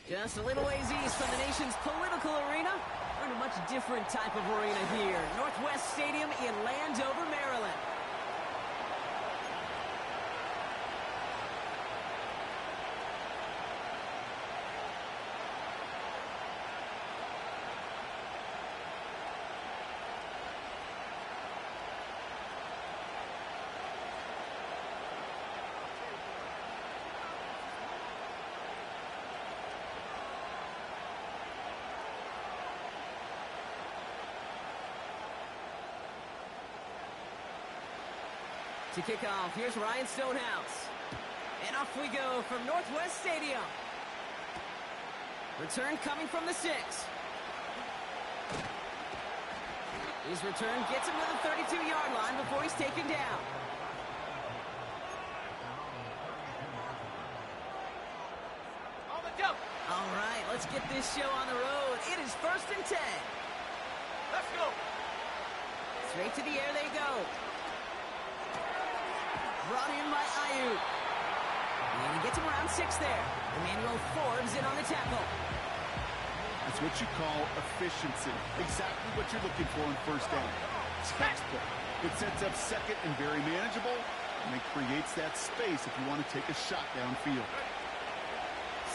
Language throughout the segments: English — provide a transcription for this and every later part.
Just a little ways east from the nation's political arena. We're in a much different type of arena here. Northwest Stadium in Landover, Maryland. To kick off, here's Ryan Stonehouse. And off we go from Northwest Stadium. Return coming from the 6. His return gets him to the 32-yard line before he's taken down. All right, let's get this show on the road. It is 1st and 10. Let's go. Straight to the air they go. Brought in by Aiyuk. And he gets him around 6 there. Emmanuel Forbes in on the tackle. That's what you call efficiency. Exactly what you're looking for in first down. Textbook. It sets up second and very manageable, and it creates that space if you want to take a shot downfield.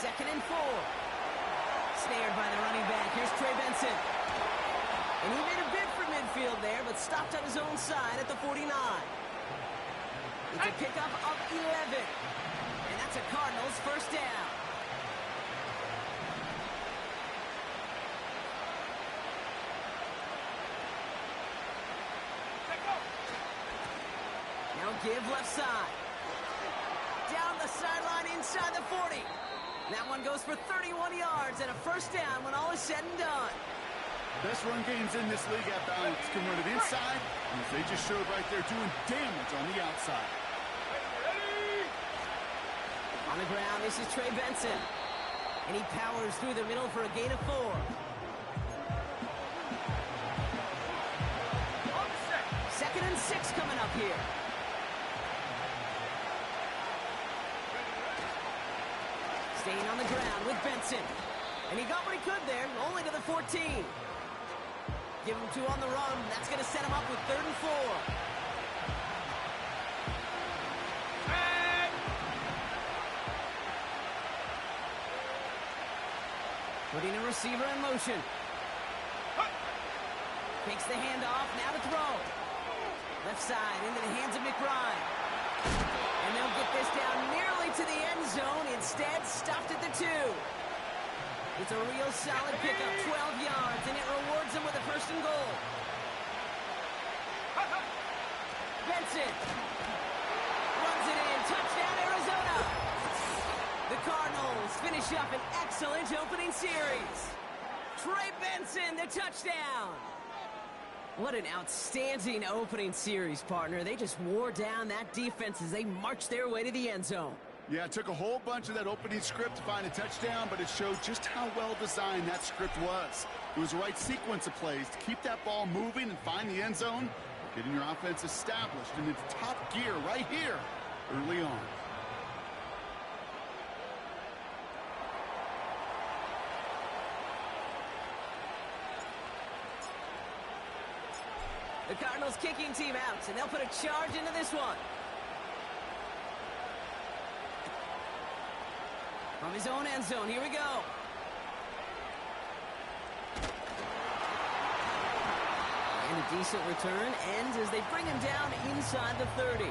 2nd and 4. Snared by the running back. Here's Trey Benson. And he made a bid for midfield there, but stopped on his own side at the 49. It's a pickup of 11. And that's a Cardinals first down. Now give left side. Down the sideline inside the 40. That one goes for 31 yards and a first down when all is said and done. Best run games in this league at balance can run it inside, and as they just showed right there, doing damage on the outside. On the ground, this is Trey Benson. And he powers through the middle for a gain of 4. Second and 6 coming up here. Staying on the ground with Benson. And he got what he could there, only to the 14. Give him 2 on the run. That's going to set him up with 3rd and 4. Putting a receiver in motion. Takes the handoff, now to throw. Left side into the hands of McBride. And they'll get this down nearly to the end zone. Instead, stopped at the 2. It's a real solid pickup, 12 yards, and it rewards them with a 1st and goal. Benson runs it in, touchdown Arizona. The Cardinals finish up an excellent opening series. Trey Benson, the touchdown. What an outstanding opening series, partner. They just wore down that defense as they marched their way to the end zone. Yeah, it took a whole bunch of that opening script to find a touchdown, but it showed just how well designed that script was. It was the right sequence of plays to keep that ball moving and find the end zone, getting your offense established in its top gear right here early on. The Cardinals kicking team out, and they'll put a charge into this one. From his own end zone, here we go. And a decent return ends as they bring him down inside the 30.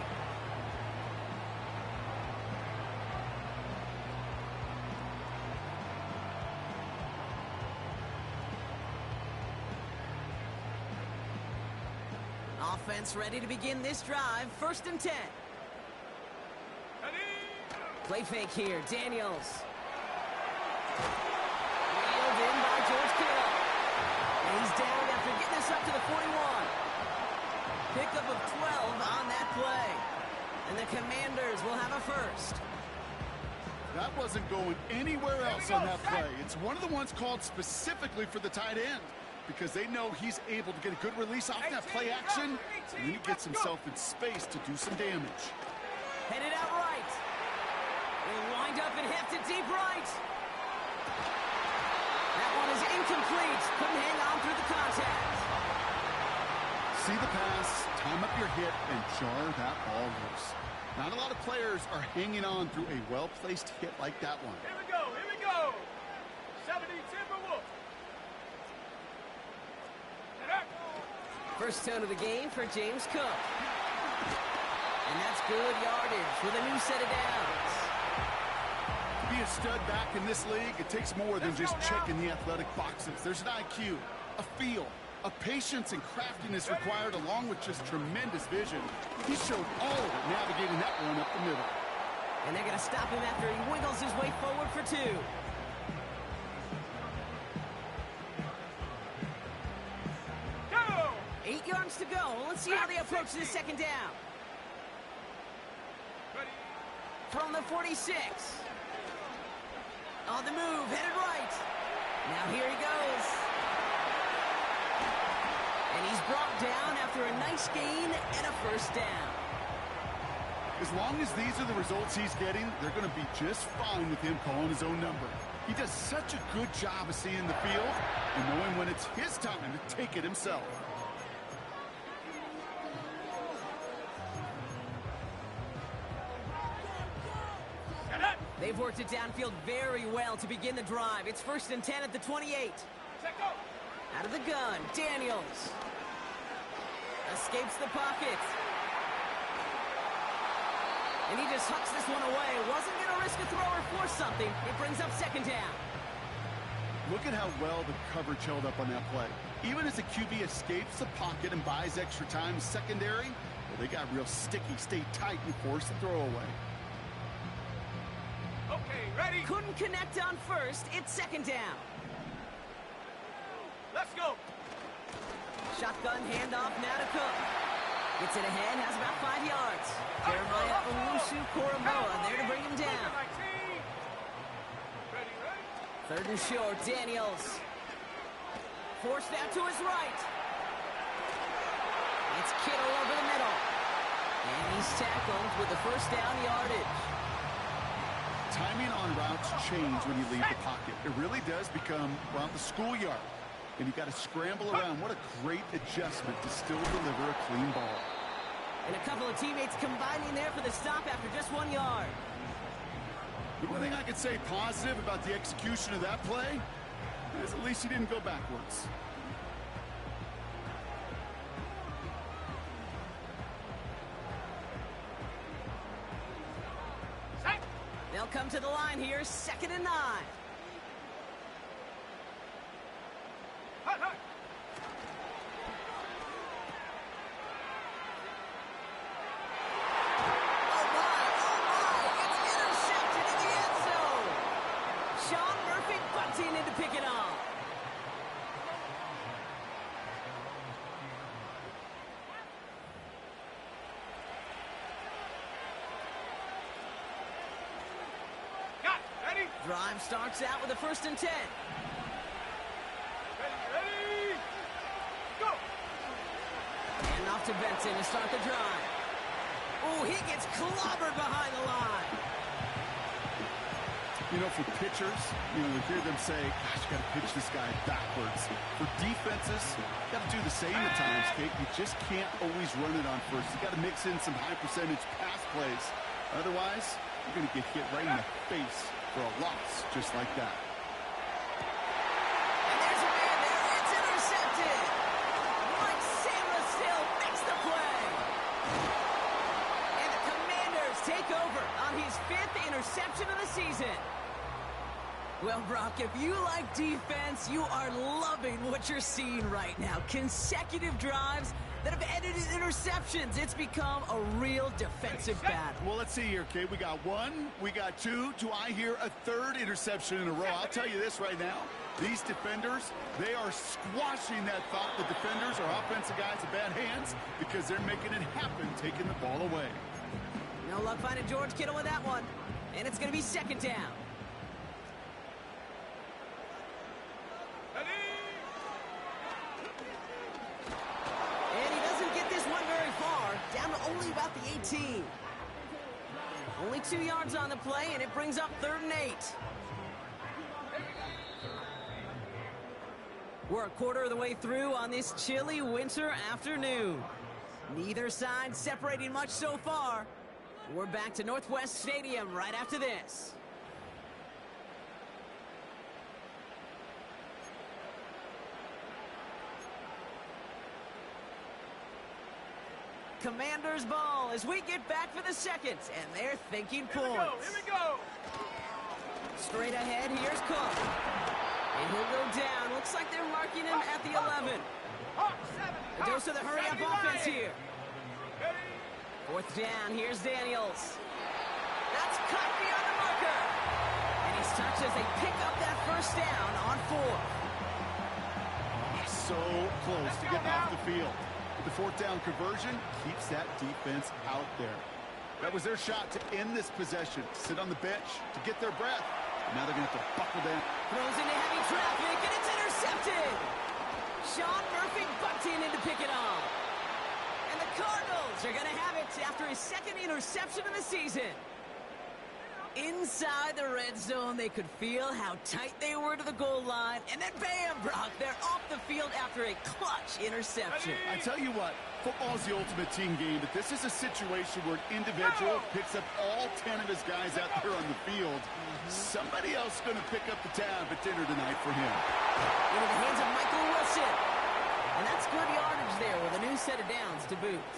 Offense ready to begin this drive. 1st and 10. Play fake here. Daniels. Reeled in by George Kittle. And he's down after getting this up to the 41. Pickup of 12 on that play. And the Commanders will have a 1st. That wasn't going anywhere else on that play. It's one of the ones called specifically for the tight end, because they know he's able to get a good release off that play action, and then he gets himself in space to do some damage. Headed out right. Will wind up and heft it deep right. couldn't hang on through the contact. See the pass, time up your hit, and jar that ball loose. Not a lot of players are hanging on through a well-placed hit like that one. Here we go, here we go. 70 Timberwolves. First tone of the game for James Cook. And that's good yardage with a new set of downs. To be a stud back in this league, it takes more than just checking the athletic boxes. There's an IQ, a feel, a patience and craftiness required along with just tremendous vision. He showed all of it navigating that run up the middle. And they're going to stop him after he wiggles his way forward for 2. Go! 8 yards to go. Let's see how they approach this second down. Ready? From the 46. On the move, headed right. Now here he goes. And he's brought down after a nice gain and a first down. As long as these are the results he's getting, they're going to be just fine with him calling his own number. He does such a good job of seeing the field and knowing when it's his time to take it himself. They've worked it downfield very well to begin the drive. It's 1st and 10 at the 28. Check go! Out of the gun, Daniels. Escapes the pocket. And he just hucks this one away. Wasn't going to risk a throw or force something. It brings up second down. Look at how well the coverage held up on that play. Even as the QB escapes the pocket and buys extra time secondary, well, they got real sticky, stayed tight, and forced the throw away. Okay, ready? Couldn't connect on first. It's second down. Let's go! Shotgun handoff now to Cook. Gets it ahead, has about 5 yards. Jeremiah Owusu-Koramoah there to bring him down. Ready, ready? 3rd and short, Daniels. Forced out to his right. It's Kittle over the middle. And he's tackled with the first down yardage. Timing on routes change when you leave the pocket. It really does become, well, the schoolyard. And you got to scramble around. What a great adjustment to still deliver a clean ball. And a couple of teammates combining there for the stop after just 1 yard. The one thing I could say positive about the execution of that play is at least he didn't go backwards. Set! They'll come to the line here, 2nd and 9. Hut, hut! Oh my, it's intercepted in the end zone. Sean Murphy bunting in to pick it off. Got it. Ready? Drive starts out with a 1st and 10. Ready, ready? Go! And off to Benson to start the drive. Oh, he gets clobbered behind the line. You know, for pitchers, you hear them say, gosh, you got to pitch this guy backwards. For defenses, you got to do the same at times, Kate. You just can't always run it on first. You got to mix in some high percentage pass plays. Otherwise, you're going to get hit right in the face for a loss just like that. And there's a man there. It's intercepted. Mike Samuel makes the play. And the Commanders take over on his 5th interception of the season. Well, Brock, if you like defense, you are loving what you're seeing right now. Consecutive drives that have ended in interceptions. It's become a real defensive battle. Well, let's see here, Kate. We got 1, we got 2. Do I hear a 3rd interception in a row? I'll tell you this right now. These defenders, they are squashing that thought the defenders are offensive guys in bad hands because they're making it happen, taking the ball away. No luck finding George Kittle with that one. And it's going to be 2nd down. Ready? And he doesn't get this one very far. Down to only about the 18. Only 2 yards on the play, and it brings up 3rd and 8. We're a quarter of the way through on this chilly winter afternoon. Neither side separating much so far. We're back to Northwest Stadium right after this. Commanders ball as we get back for the second, and they're thinking points. Here we go. Straight ahead, here's Cook. And he'll go down. Looks like they're marking him at the 11. A dose of the hurry-up offense here. Fourth down, here's Daniels. That's cut beyond the marker. And he's touched as they pick up that first down on 4. So close to getting off the field. The fourth down conversion keeps that defense out there. That was their shot to end this possession, to sit on the bench, to get their breath. Now they're going to have to buckle down. Throws into heavy traffic, and it's intercepted. Sean Murphy bucked in to pick it off. And the Cardinals are going to have it after his second interception of the season. Inside the red zone, they could feel how tight they were to the goal line. And then bam, Brock, they're off the field after a clutch interception. I tell you what, football is the ultimate team game, but this is a situation where an individual picks up all 10 of his guys out there on the field. Somebody else is going to pick up the tab at dinner tonight for him. Into the hands of Michael Wilson. And that's good yardage there with a new set of downs to boot.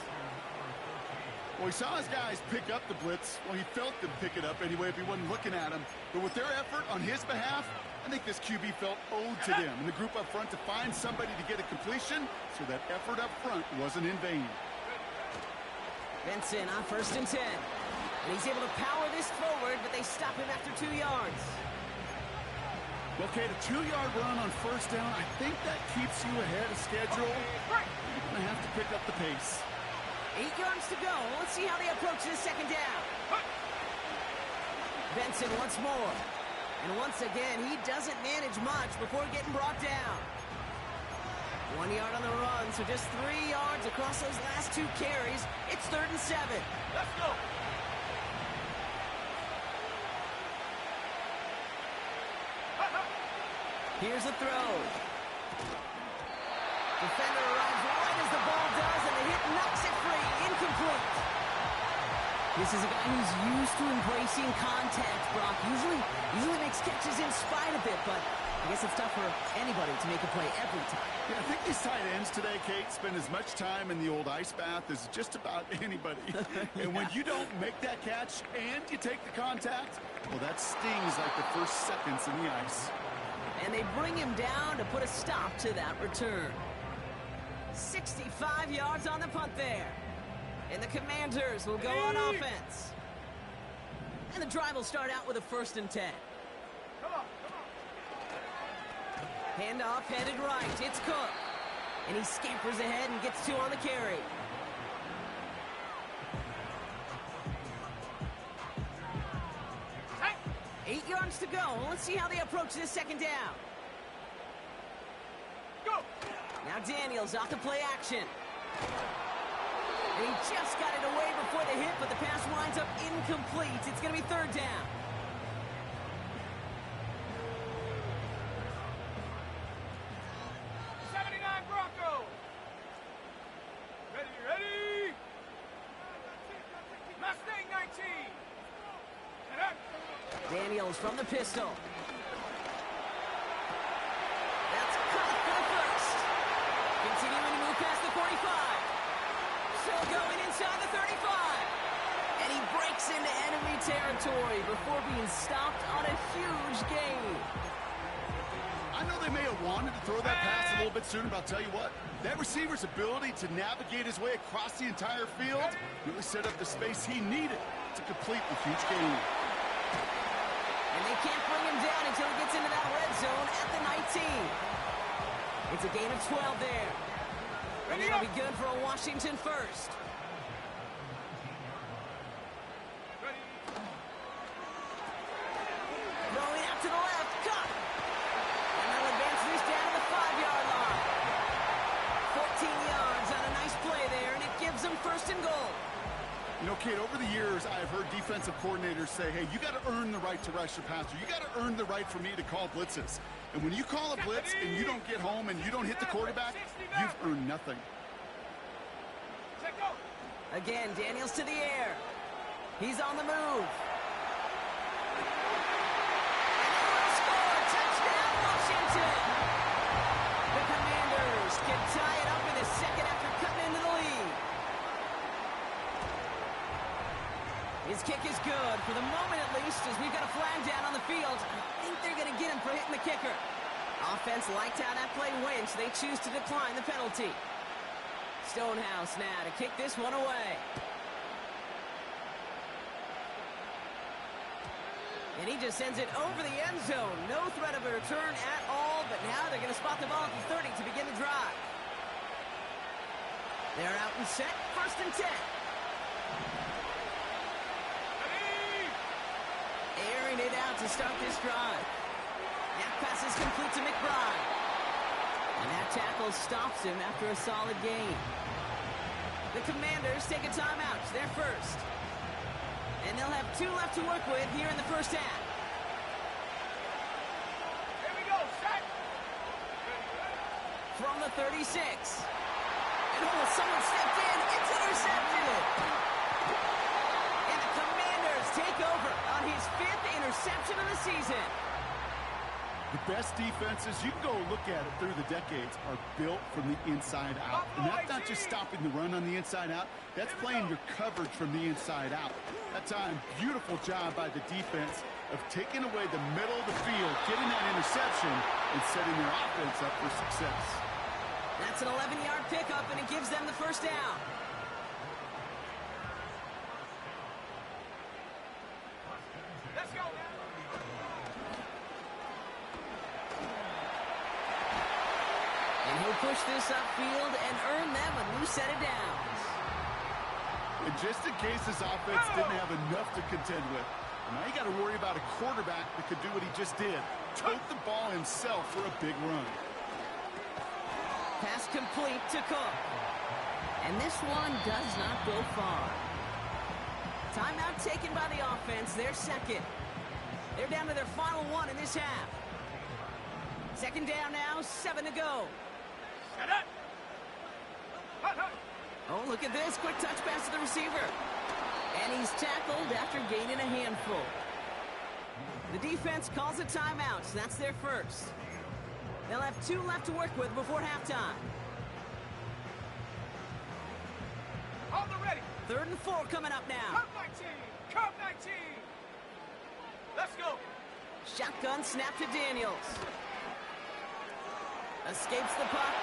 Well, he saw his guys pick up the blitz. Well, he felt them pick it up anyway if he wasn't looking at him. But with their effort on his behalf, I think this QB felt owed to them and the group up front to find somebody to get a completion, so that effort up front wasn't in vain. Benson on 1st and 10. And he's able to power this forward, but they stop him after 2 yards. Okay, the 2-yard run on first down, I think that keeps you ahead of schedule. You're going to have to pick up the pace. 8 yards to go. Let's see how they approach this second down. Benson once more. And once again, he doesn't manage much before getting brought down. 1 yard on the run, so just 3 yards across those last 2 carries. It's 3rd and 7. Let's go. Here's a throw. Defender arrives right as the ball does, and the hit knocks it free. Incomplete. This is a guy who's used to embracing contact, Brock. Usually makes catches in spite of it, but I guess it's tough for anybody to make a play every time. Yeah, I think these tight ends today, Kate, spend as much time in the old ice bath as just about anybody. And when you don't make that catch and you take the contact, well, that stings like the first seconds in the ice. And they bring him down to put a stop to that return. 65 yards on the punt there. And the Commanders will go on offense. And the drive will start out with a 1st and 10. Handoff headed right. It's Cook. And he scampers ahead and gets 2 on the carry. Hey. 8 yards to go. Let's see how they approach this second down. Go. Now Daniels off to play action. And he just got it away before the hit, but the pass winds up incomplete. It's going to be 3rd down. Broncos. Ready. Mustang 19. Daniels from the pistol. That's cut for the first. Continuing to move past the 45. Still going inside the 35. And he breaks into enemy territory before being stopped on a huge gain. I know they may have wanted to throw that pass a little bit sooner, but I'll tell you what, that receiver's ability to navigate his way across the entire field really set up the space he needed to complete the huge gain. And they can't bring him down until he gets into that red zone at the 19. It's a gain of 12 there. And it'll be good for a Washington first. Throwing out to the left, cut. And they'll advance this down to the 5-yard line. 14 yards on a nice play there, and it gives them 1st and goal. You know, Okay, over the years, I've heard defensive coordinators say, hey, you got to earn the right to rush the passer. You got to earn the right for me to call blitzes. And when you call a blitz and you don't get home and you don't hit the quarterback, you've earned nothing. Again, Daniels to the air. He's on the move. Touchdown, Washington! The Commanders can tie it up in the second after cutting into the lead. His kick is good, for the moment at least, as we've got a flag down on the field. I think they're going to get him for hitting the kicker. Offense liked how that play went, so they choose to decline the penalty. Stonehouse now to kick this one away. And he just sends it over the end zone. No threat of a return at all, but now they're going to spot the ball at the 30 to begin the drive. They're out and set, 1st and 10. Airing it out to start this drive. That pass is complete to McBride. And that tackle stops him after a solid gain. The Commanders take a timeout. They're first. And they'll have 2 left to work with here in the first half. Here we go, set. From the 36. And someone stepped in. It's intercepted. And the Commanders take over on his 5th interception of the season. The best defenses, you can go look at it through the decades, are built from the inside out. And that's not just stopping the run on the inside out. That's playing your coverage from the inside out. That time, beautiful job by the defense of taking away the middle of the field, getting that interception, and setting their offense up for success. That's an 11-yard pickup, and it gives them the first down. Let's go. And he'll push this upfield and earn them a new set of downs. And just in case this offense didn't have enough to contend with, now you got to worry about a quarterback that could do what he just did. Tote the ball himself for a big run. Pass complete to Cook. And this one does not go far. Timeout taken by the offense. They're second. They're down to their final one in this half. Second down now, 7 to go. Set up. Oh, look at this. Quick touch pass to the receiver. And he's tackled after gaining a handful. The defense calls a timeout. So that's their first. They'll have 2 left to work with before halftime. On the ready. 3rd and 4 coming up now. Come 19. Come 19. Let's go. Shotgun snap to Daniels. Escapes the puck.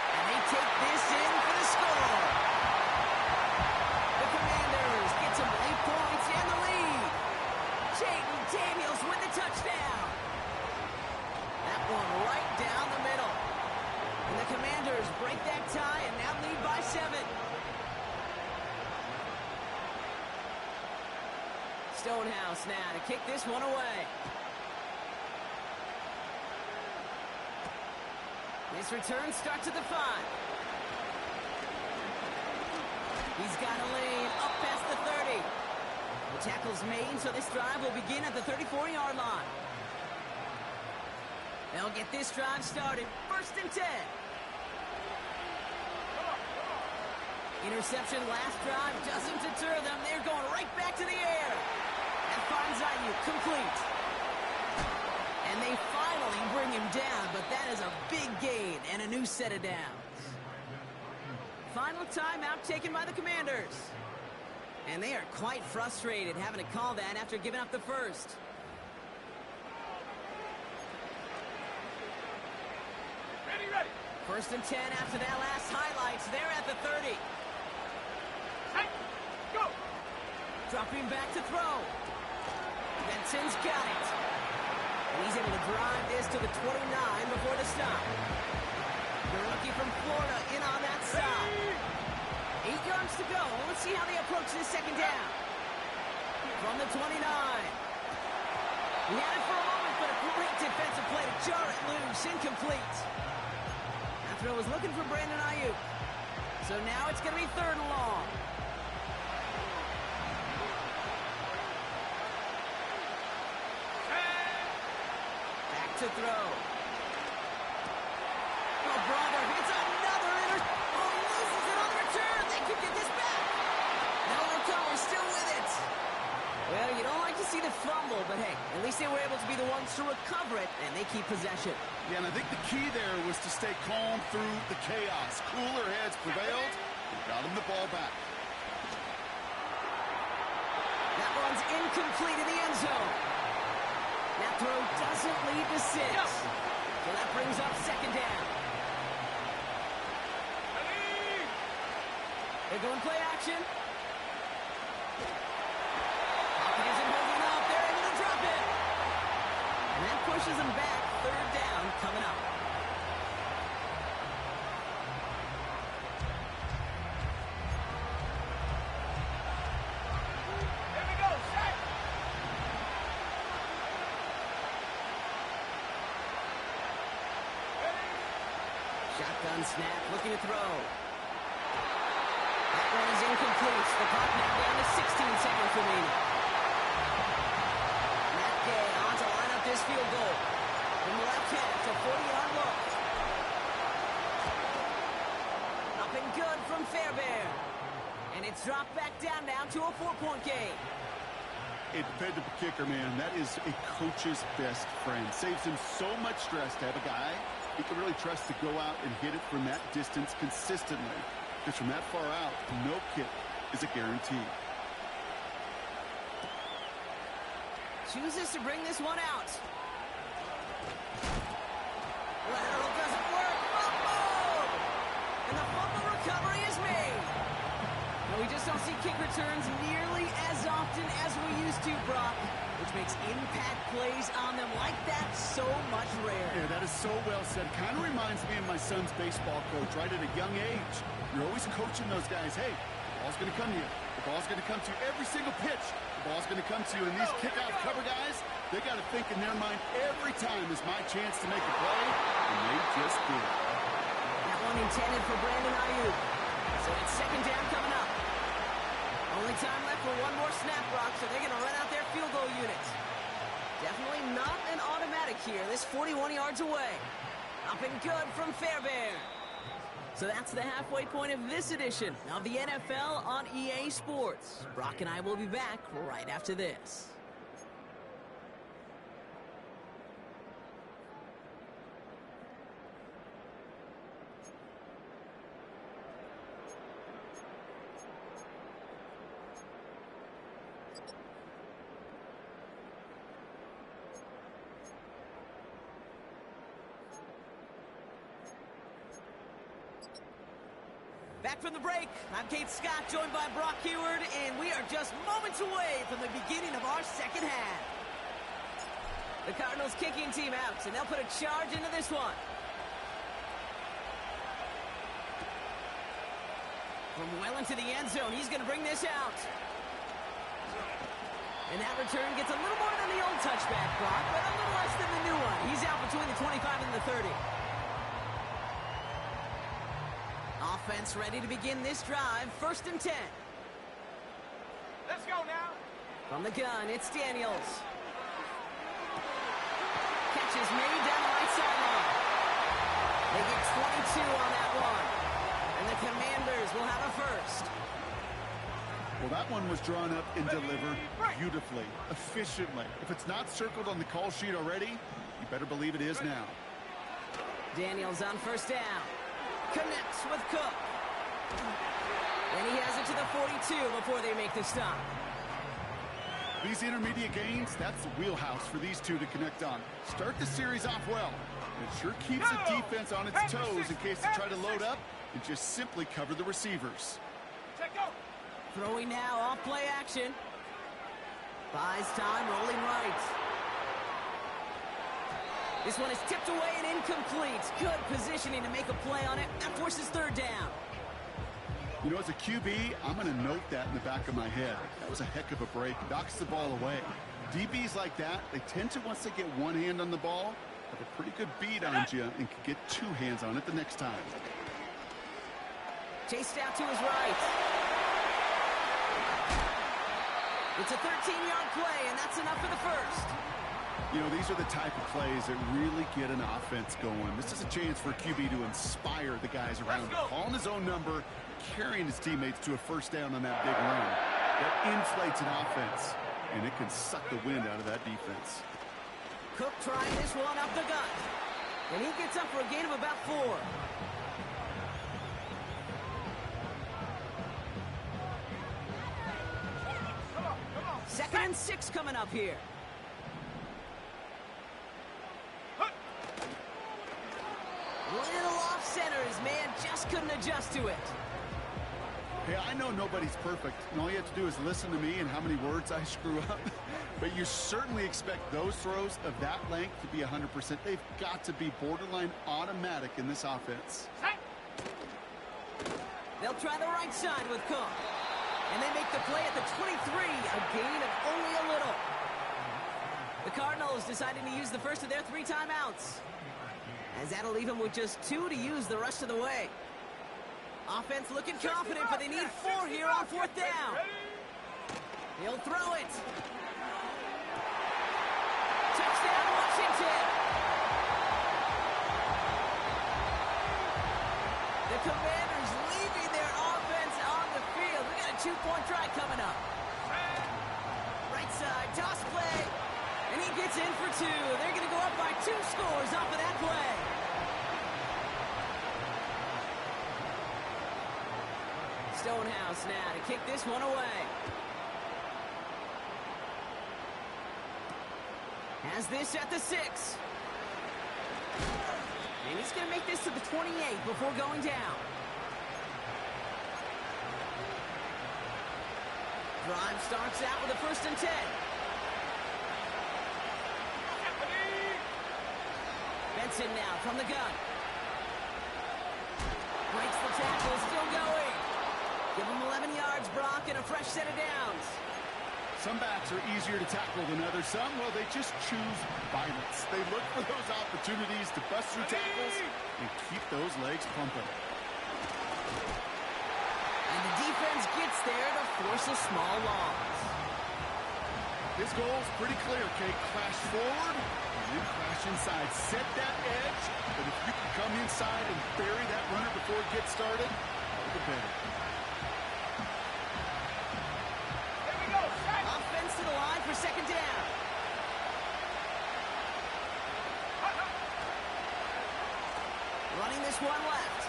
And they take this in for the score. The Commanders get some late points and the lead. Jayden Daniels with the touchdown. That one right down the middle. And the Commanders break that tie and now lead by 7. Stonehouse now to kick this one away. This return starts at the 5. He's got a lane up past the 30. The tackle's made, so this drive will begin at the 34-yard line. They'll get this drive started. 1st and 10. Interception last drive doesn't deter them. They're going right back to the air. That finds Ayuk complete. And they finally bring him down, but that is a big gain and a new set of downs. Final timeout taken by the Commanders. And they are quite frustrated having to call that after giving up the first. Ready. 1st and 10 after that last highlights. They're at the 30. Hey, go. Dropping back to throw. Benson's got it. And he's able to drive this to the 29 before the stop. The rookie from Florida in on that side. 8 yards to go. Let's see how they approach this second down. From the 29. He had it for a moment, but a great defensive play to jar it loose. Incomplete. That throw was looking for Brandon Ayuk. So now it's going to be 3rd and long. to throw. Oh, brother, it's another Oh, he loses it on the return. They could get this back. No recovery, still with it. Well, you don't like to see the fumble, but hey, at least they were able to be the ones to recover it, and they keep possession. Yeah, and I think the key there was to stay calm through the chaos. Cooler heads prevailed and got him the ball back. That one's incomplete in the end zone. That throw doesn't lead to 6. So that brings up second down. They're going play action. Pocket isn't holding up. They're able to drop it. And that pushes them back. Third down coming up. Here we go, set. Shotgun snap, looking to throw. That one is incomplete. The clock now down to 16 seconds remaining. Matt Gay on to line up this field goal. From the left half, a 40-yard look. Up and good from Fairbairn. And it's dropped back down now to a 4-point game. A dependable kicker, man. That is a coach's best friend. Saves him so much stress to have a guy he can really trust to go out and hit it from that distance consistently. Because from that far out, no kick is a guarantee. Chooses to bring this one out. Lateral doesn't work. Fumble! And the fumble recovery is made. Now, we just don't see kick returns nearly as often as we used to, Brock, which makes impact plays on them like that so much rarer. Yeah, that is so well said. Kind of reminds me of my son's baseball coach right at a young age. You're always coaching those guys, hey, the ball's going to come to you. The ball's going to come to you every single pitch. The ball's going to come to you. And these kickoff cover guys, they got to think in their mind every time is my chance to make a play, and they just did. That one intended for Brandon Ayuk. So it's second down coming up. Only time left for one more snap, Brock, so they're going to run out their field goal units. Definitely not an automatic here. This 41 yards away. Up and good from Fairbairn. So that's the halfway point of this edition of the NFL on EA Sports. Brock and I will be back right after this. Back from the break, I'm Kate Scott, joined by Brock Huard, and we are just moments away from the beginning of our second half. The Cardinals kicking team out, and they'll put a charge into this one. From well into the end zone, he's going to bring this out. And that return gets a little more than the old touchback, Brock, but a little less than the new one. He's out between the 25 and the 30. Offense ready to begin this drive. 1st and 10. Let's go now. From the gun, it's Daniels. Catch is made down the right sideline. They get 22 on that one. And the Commanders will have a first. Well, that one was drawn up and delivered beautifully, efficiently. If it's not circled on the call sheet already, you better believe it is now. Daniels on 1st down. Connects with Cook. And he has it to the 42 before they make the stop. These intermediate gains, that's the wheelhouse for these two to connect on. Start the series off well. It sure keeps the defense on its toes in case they try to load up and just simply cover the receivers. Check go. Throwing now off play action. Buys time, rolling right. This one is tipped away and incomplete. Good positioning to make a play on it. That forces 3rd down. You know, as a QB, I'm going to note that in the back of my head. That was a heck of a break. Knocks the ball away. DBs like that, they tend to, once they get one hand on the ball, have a pretty good beat on you and can get 2 hands on it the next time. Chased out to his right. It's a 13-yard play, and that's enough for the first. You know, these are the type of plays that really get an offense going. This is a chance for QB to inspire the guys around him. Calling his own number, carrying his teammates to a first down on that big run. That inflates an offense, and it can suck the wind out of that defense. Cook trying this one up the gut. And he gets up for a gain of about 4. Second and 6 coming up here. Little off center. His man just couldn't adjust to it. Hey, I know nobody's perfect, and all you have to do is listen to me and how many words I screw up. But you certainly expect those throws of that length to be 100%. They've got to be borderline automatic in this offense. They'll try the right side with Cook. And they make the play at the 23, a gain of only a little. The Cardinals deciding to use the first of their 3 timeouts, as that'll leave them with just 2 to use the rest of the way. Offense looking confident, but they need 4 here on 4th down. He'll throw it. Touchdown, Washington. The Commanders leaving their offense on the field. We got a 2-point try coming up. Right side, toss play. And he gets in for 2. They're going to go up by 2 scores off of that play. Stonehouse now to kick this one away. Has this at the 6. And he's going to make this to the 28 before going down. Drive starts out with a 1st and 10. Benson now from the gun. Breaks the tackle, still going. Give him 11 yards, Brock, and a fresh set of downs. Some backs are easier to tackle than others. Some, well, they just choose violence. They look for those opportunities to bust through tackles and keep those legs pumping. And the defense gets there to force a small loss. His goal's pretty clear, Kate. Crash forward and then crash inside. Set that edge, but if you can come inside and bury that runner before it gets started, all the better. Offense to the line for 2nd down. Running this one left.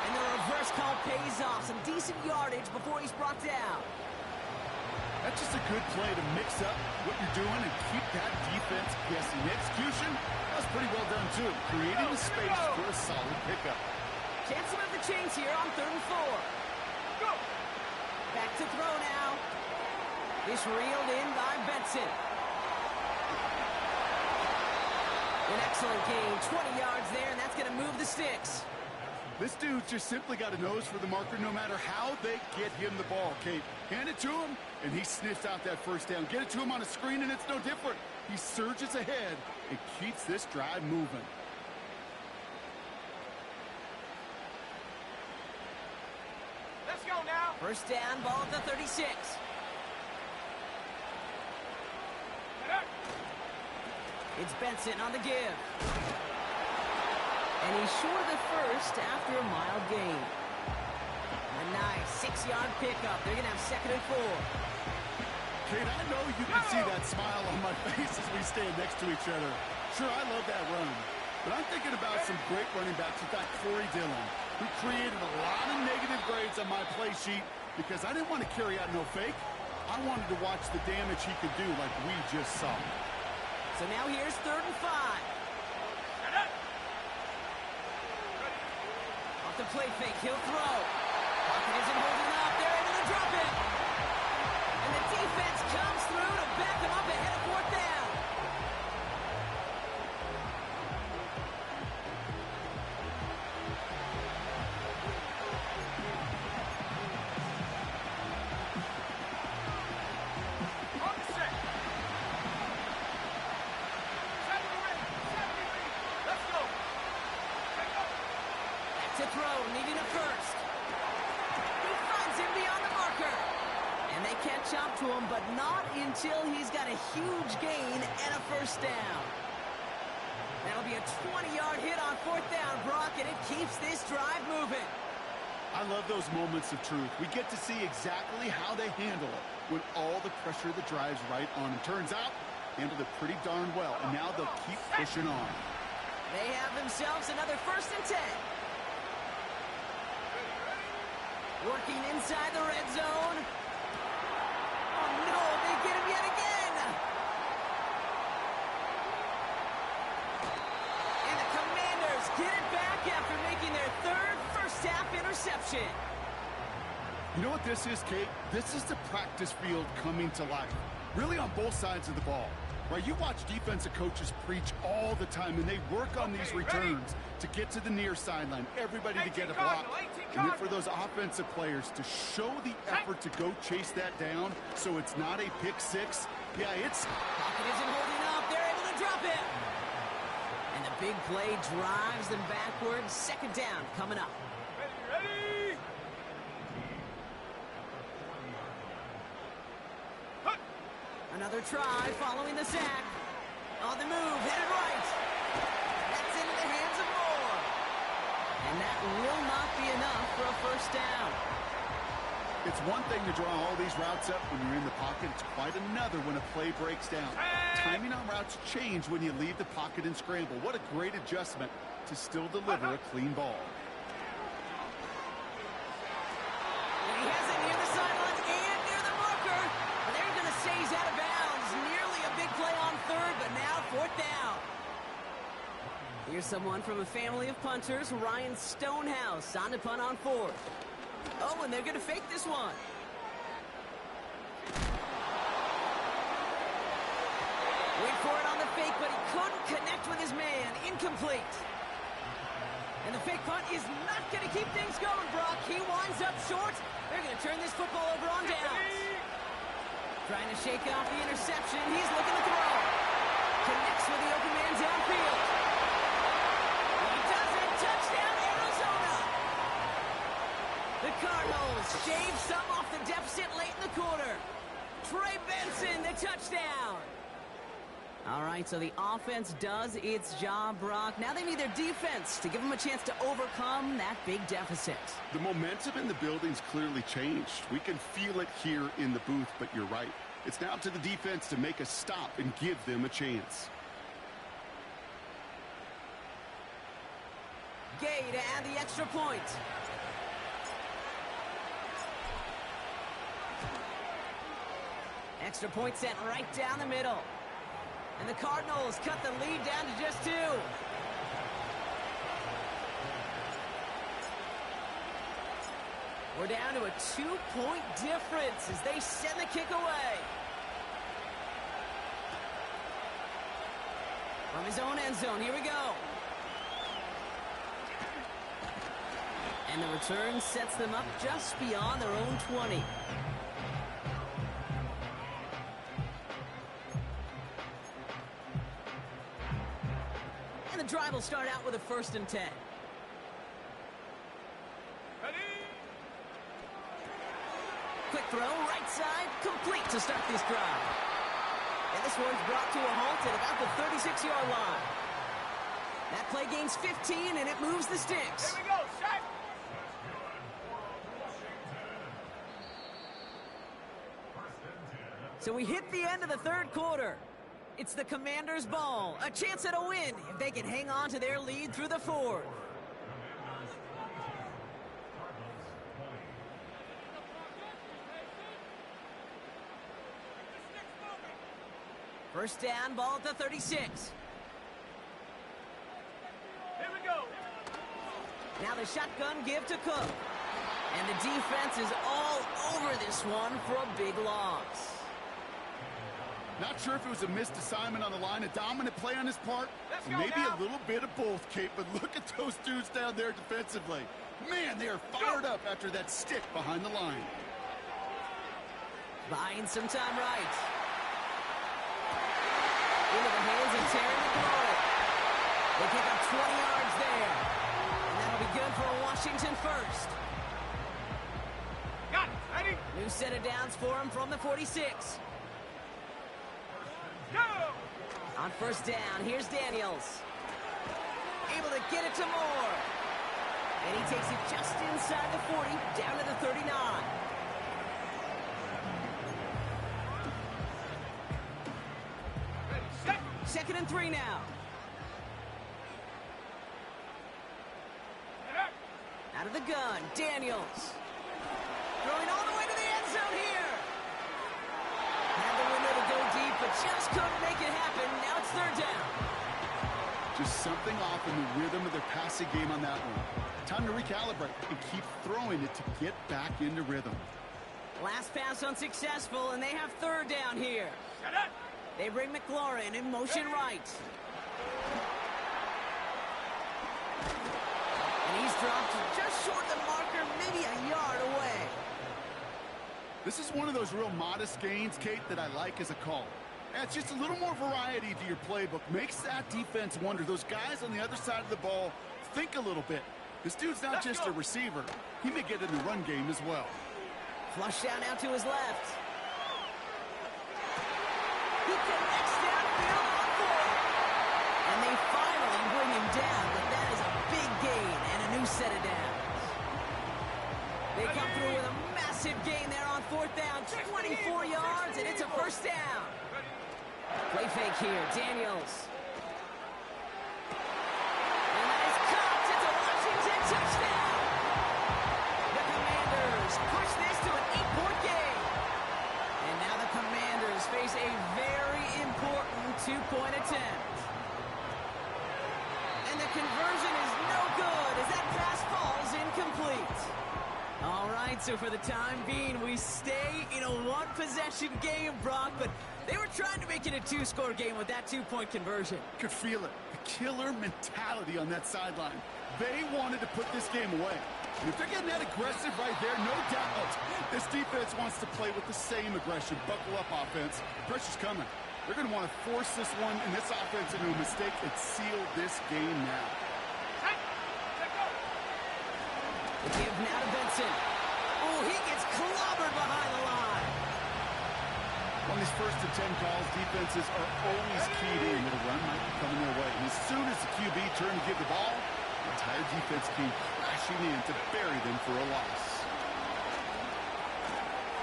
And the reverse call pays off. Some decent yardage before he's brought down. That's just a good play to mix up what you're doing and keep that defense guessing. The execution, that was pretty well done, too. Creating the space for a solid pickup. Chance to move the chains here on 3rd and 4. Go! Back to throw now. This reeled in by Benson. An excellent gain. 20 yards there, and that's going to move the sticks. This dude just simply got a nose for the marker no matter how they get him the ball, Kate. Hand it to him, and he sniffs out that 1st down. Get it to him on a screen, and it's no different. He surges ahead and keeps this drive moving. Let's go now. 1st down, ball at the 36. It's Benson on the give. And he's short of the 1st after a mild gain. A nice 6-yard pickup. They're going to have 2nd and 4. Kate, I know you can see that smile on my face as we stand next to each other. Sure, I love that run. But I'm thinking about some great running backs. We've got Corey Dillon, who created a lot of negative grades on my play sheet because I didn't want to carry out no fake. I wanted to watch the damage he could do like we just saw. So now here's 3rd and 5. Off the play fake, he'll throw. Pocket isn't holding up. They're able to drop it. And the defense comes through to back him up ahead of 4th down. To throw, needing a 1st. He finds him beyond the marker. And And they catch up to him, but not until he's got a huge gain and a first down. That'll be a 20-yard hit on fourth down, Brock, and it keeps this drive moving. I love those moments of truth. We get to see exactly how they handle it when all the pressure that drives right on them. Turns out, handled it pretty darn well, and now they'll keep pushing on. They have themselves another 1st and 10. Working inside the red zone. Oh, no, they get him yet again. And the Commanders get it back after making their 3rd first-half interception. You know what this is, Kate? This is the practice field coming to life. Really on both sides of the ball. Right, you watch defensive coaches preach all the time, and they work on these returns to get to the near sideline, everybody to get a block. And then for those offensive players to show the effort to go chase that down so it's not a pick six, yeah, it's... Pocket isn't holding up. They're able to drop it. And the big play drives them backwards. 2nd down coming up. Ready? Another try following the sack. On the move, headed right. That's into the hands of Moore. And that will not be enough for a first down. It's one thing to draw all these routes up when you're in the pocket. It's quite another when a play breaks down. Timing on routes change when you leave the pocket and scramble. What a great adjustment to still deliver a clean ball. He has it near the sideline and near the marker. And they're going to say he's out of bounds. Nearly a big play on 3rd, but now 4th down. Here's someone from a family of punters, Ryan Stonehouse, on to punt on 4th. Oh, and they're going to fake this one. Wait for it on the fake, but he couldn't connect with his man. Incomplete. And the fake punt is not going to keep things going, Brock. He winds up short. They're going to turn this football over on downs. Trying to shake off the interception. He's looking to throw. Connects with the open man downfield. He does it. Touchdown, Arizona. The Cardinals shave some off the deficit late in the quarter. Trey Benson, the touchdown. All right, so the offense does its job, Brock. Now they need their defense to give them a chance to overcome that big deficit. The momentum in the building's clearly changed. We can feel it here in the booth, but you're right. It's now to the defense to make a stop and give them a chance. Gay to add the extra point. Extra point sent right down the middle. And the Cardinals cut the lead down to just 2. We're down to a 2-point difference as they send the kick away. From his own end zone, here we go. And the return sets them up just beyond their own 20. And the drive will start out with a 1st and 10. Ready? Quick throw, right side, complete to start this drive. And this one's brought to a halt at about the 36-yard line. That play gains 15, and it moves the sticks. Here we go, set. So we hit the end of the 3rd quarter. It's the Commanders' ball. A chance at a win if they can hang on to their lead through the 4th. First down, ball at the 36. Here we go. Now the shotgun give to Cook. And the defense is all over this one for a big loss. Not sure if it was a missed assignment on the line, a dominant play on his part, Let's go maybe now. a little bit of both, Kate, but look at those dudes down there defensively. Man, they are fired up after that stick behind the line. Buying some time right. Into the hands of Terry McLaurin. They pick up 20 yards there. And that'll be good for a Washington first. Got it. Ready? New set of of downs for him from the 46. Go! On first down, here's Daniels. Able to get it to Moore. And he takes it just inside the 40, down to the 39. Ready, set. 2nd and 3 now. Get up. Out of the gun, Daniels. Throwing all the way to the end zone here. Had the window to go deep, but just couldn't make it happen. Now it's 3rd down. Just something off in the rhythm of their passing game on that one. Time to recalibrate and keep throwing it to get back into rhythm. Last pass unsuccessful, and they have 3rd down here. Set up. They bring McLaurin in motion right. And he's dropped just short of the marker, maybe a yard away. This is one of those real modest gains, Kate, that I like as a call. Adds just a little more variety to your playbook. Makes that defense wonder. Those guys on the other side of the ball think a little bit. This dude's not just a receiver. He may get in the run game as well. Flush down out to his left. He connects downfield on 4. And they finally bring him down, but that is a big gain and a new set of downs. They come through with a massive gain there on 4th down, 24 yards, and it's a 1st down. Play fake here, Daniels. And that is caught. It's a Washington touchdown. The Commanders push this to an 8-point game. And now the Commanders face a very important 2-point attempt. And the conversion is no good as that pass falls incomplete. All right, so for the time being, we stay in a one-possession game, Brock, but they were trying to make it a 2-score game with that 2-point conversion. Could feel it. The killer mentality on that sideline. They wanted to put this game away. And if they're getting that aggressive right there, no doubt, this defense wants to play with the same aggression. Buckle up, offense. Pressure's coming. They're going to want to force this one and this offense into a mistake and seal this game now. The give now to Benson. Oh, he gets clobbered behind the line. On these 1st and 10 calls, defenses are always keyed in that a run might be coming their way. And as soon as the QB turned to give the ball, the entire defense came crashing in to bury them for a loss.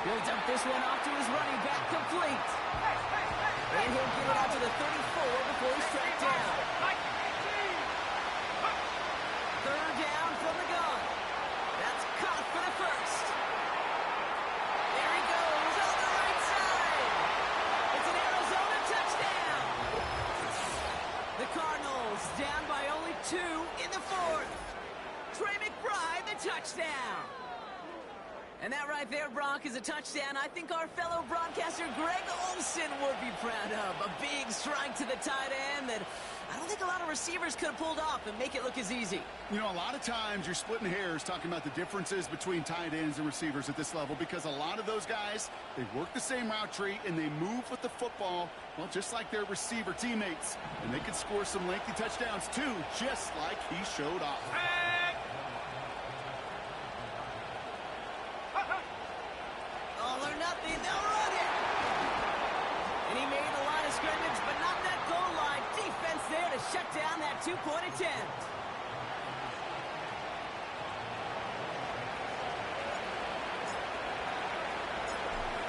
He'll dump this one off to his running back, complete. And he'll get it out to the 34 before he's tracked down. 3rd down from the gun. That's caught for the 1st. There he goes on the right side. It's an Arizona touchdown. The Cardinals down by only 2 in the 4th. Trey McBride, the touchdown. And that right there, Brock, is a touchdown I think our fellow broadcaster Greg Olsen would be proud of. A big strike to the tight end that I don't think a lot of receivers could have pulled off and make it look as easy. You know, a lot of times you're splitting hairs talking about the differences between tight ends and receivers at this level because a lot of those guys, they work the same route tree and they move with the football, well, just like their receiver teammates. And they can score some lengthy touchdowns too, just like he showed off. All or nothing, they'll run it. And he made the line of scrimmage, but not that goal line. Defense there to shut down that 2-point attempt.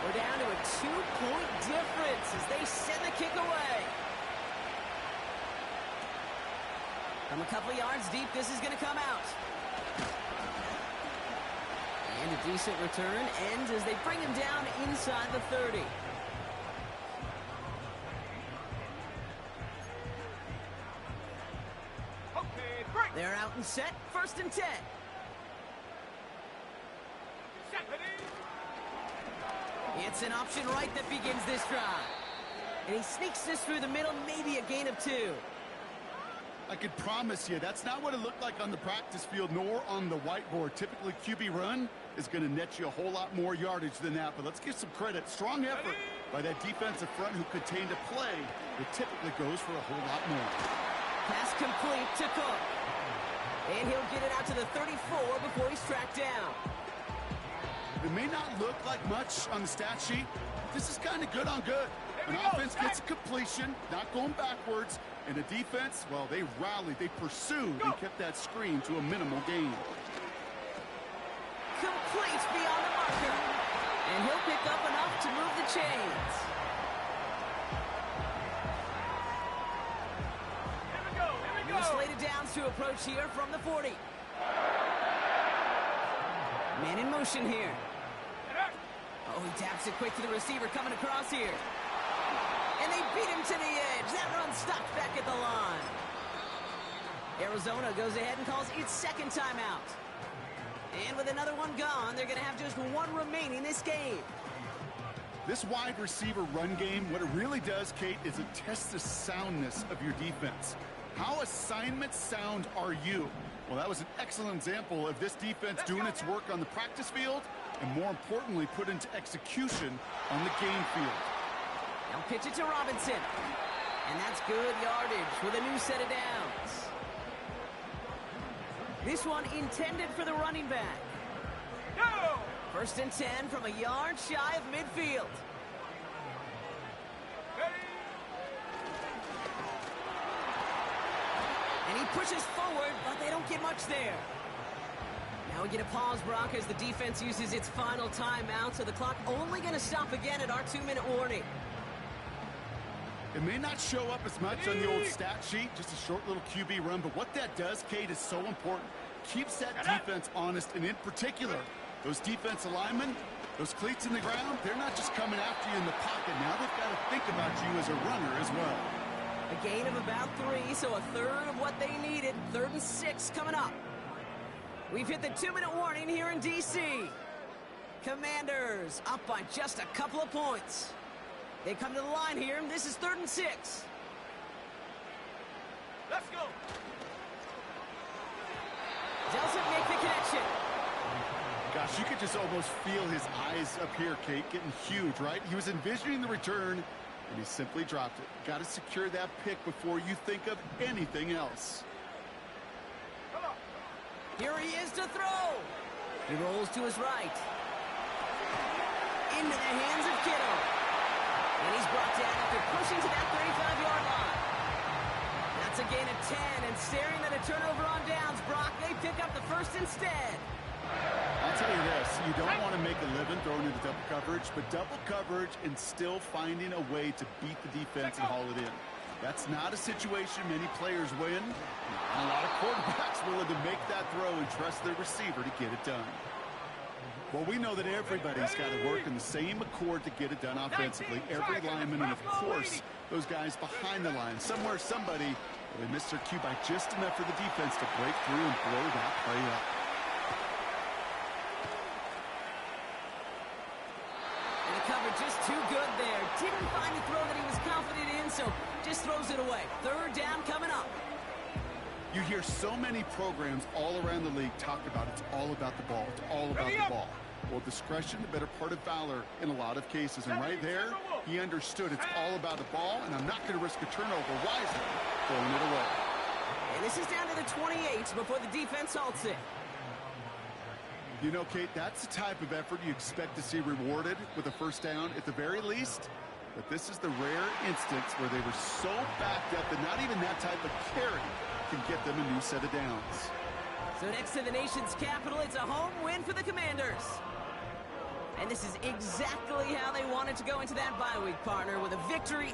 We're down to a 2-point difference as they send the kick away. From a couple of yards deep, this is going to come out. And a decent return ends as they bring him down inside the 30. Okay, break. They're out and set, 1st and 10. It's an option right that begins this drive. And he sneaks this through the middle, maybe a gain of 2. I could promise you that's not what it looked like on the practice field nor on the whiteboard. Typically, QB run is going to net you a whole lot more yardage than that. But let's give some credit. Strong effort by that defensive front who contained a play that typically goes for a whole lot more. Pass complete to Cook. And he'll get it out to the 34 before he's tracked down. It may not look like much on the stat sheet. This is kind of good on good. An offense gets a completion, not going backwards, and a defense, well, they rallied, they pursued, and kept that screen to a minimal gain. Complete beyond the marker. And he'll pick up enough to move the chains. New slated downs to approach here from the 40. Man in motion here. Oh, he taps it quick to the receiver coming across here. And they beat him to the edge. That run stopped back at the line. Arizona goes ahead and calls its second timeout. And with another one gone, they're going to have just one remaining this game. This wide receiver run game, what it really does, Kate, is it tests the soundness of your defense. How assignment sound are you? Well, that was an excellent example of this defense doing its work on the practice field and, more importantly, put into execution on the game field. Now pitch it to Robinson. And that's good yardage with a new set of downs. This one intended for the running back. Go! 1st and 10 from a yard shy of midfield. And he pushes forward, but they don't get much there. Now we get a pause, Brock, as the defense uses its final timeout, so the clock only going to stop again at our 2-minute warning. It may not show up as much on the old stat sheet, just a short little QB run, but what that does, Kate, is so important. Keeps that defense honest, and in particular, those defensive linemen, those cleats in the ground, they're not just coming after you in the pocket. Now they've got to think about you as a runner as well. A gain of about 3, so a third of what they needed. 3rd and 6 coming up. We've hit the 2-minute warning here in D.C. Commanders up by just a couple of points. They come to the line here, and this is 3rd and 6. Let's go. Doesn't make the connection. Gosh, you could just almost feel his eyes up here, Kate, getting huge, right? He was envisioning the return, and he simply dropped it. Got to secure that pick before you think of anything else. Here he is to throw. He rolls to his right. Into the hands of Kittle. And he's brought down after pushing to that 35-yard line. That's a gain of 10, and staring at a turnover on downs, Brock, they pick up the first instead. I'll tell you this, you don't want to make a living throwing into double coverage, but double coverage and still finding a way to beat the defense and haul it in. That's not a situation many players win. And a lot of quarterbacks willing to make that throw and trust their receiver to get it done. Well, we know that everybody's got to work in the same accord to get it done offensively. Every lineman, and of course, those guys behind the line. Somewhere, somebody, they missed their cue by just enough for the defense to break through and blow that play up. And the cover just too good there. Didn't find a throw that he was confident in, so just throws it away. 3rd down coming up. You hear so many programs all around the league talk about it's all about the ball. It's all about the ball. Well, discretion, the better part of valor in a lot of cases. And right there, he understood it's all about the ball, and I'm not going to risk a turnover. Wisely throwing it away. And this is down to the 28 before the defense halts it. You know, Kate, that's the type of effort you expect to see rewarded with a first down at the very least. But this is the rare instance where they were so backed up that not even that type of carry can get them a new set of downs. So next to the nation's capital, it's a home win for the Commanders. And this is exactly how they wanted to go into that bye week, partner, with a victory.